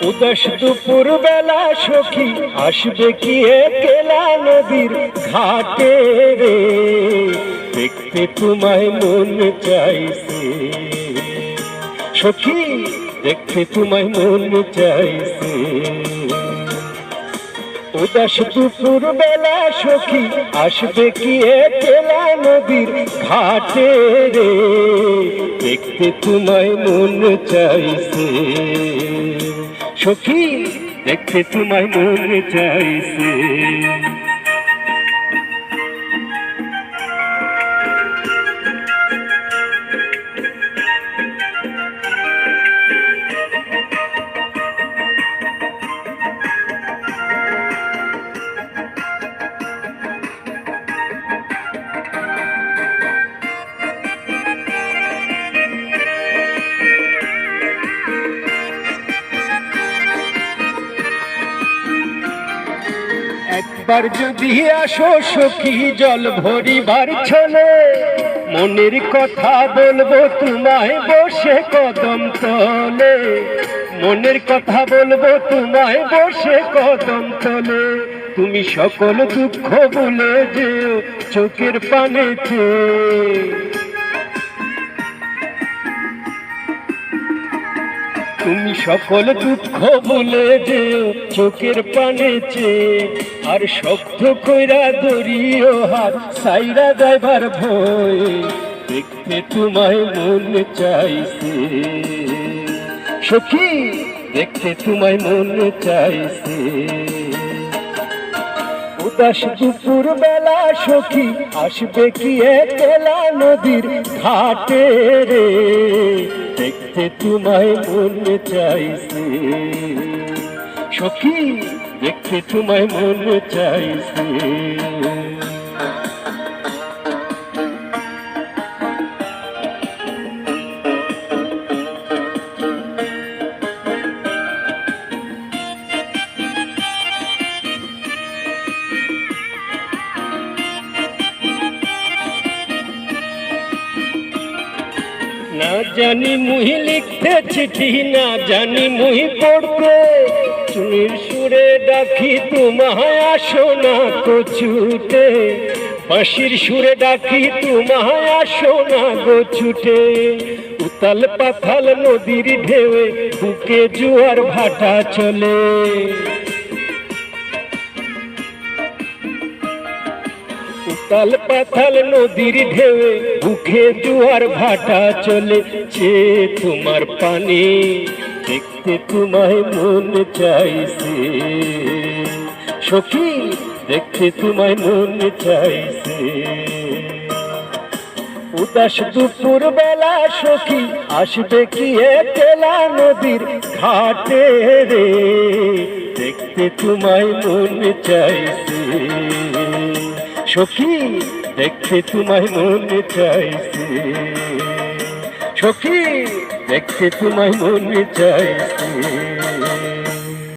উদাস দুপুর বেলা সখী আসবে কি একলা নদীর ঘাটে রে, দেখতে তোমায় মন চাইছে সখী, দেখতে তোমায় মন চাইছে। উদাস দুপুর বেলা সখী আসবে কি একলা নদীর ঘাটে রে, দেখতে তোমায় মন চাইছে সখী, দেখতে তোমায় মন চাইছে। একবার যদি আসো সখী জল ভরিবার ছলে, মনের কথা বলবো তোমায় বসে কদম তলে, মনের কথা বলবো তোমায় বসে কদম তলে। তুমি সকল দুঃখ ভুলে যেও চোখের পানেতে, তুমি সকল দুঃখ ভুলে যেও চোখের পানেতে। আর শক্ত কইরা ধরিও হাত সাইরা যাইবার ভয়, দেখতে তোমায় মন চাইছে সখী, দেখতে তোমায় মন চাইছে। উদাস দুপুর বেলা সখী আসবে কি একলা নদীর ঘাটে রে, দেখতে তোমায় মন চাইছে সখী, দেখতে তোমায় মন চাইছে। না জানি মুহি লিখতে চিঠি, না জানি মুহি পড়তে, চুনির সুরে ডাকি তোমায় আসো না গো ছুটে, বাঁশির সুরে ডাকি তোমায় আসো না গো ছুটে। উতাল পাথাল নদীর ঢেউয়ে বুকে জোয়ার ভাটা চলে, উতাল পাথাল নদীর ঢেউয়ে বুকে জোয়ার ভাটা চলে। যে তোমার পানি দেখতে তোমায় মন চাইছে সখী, দেখতে তোমায় মন চাইছে। উদাস দুপুর বেলা সখী আসবে কি একলা নদীর ঘাটে রে, দেখতে তোমায় মন চাইছে সখী, দেখতে তোমায় মন চাইছে সখী, দেখতে তোমায় মন চাইছে।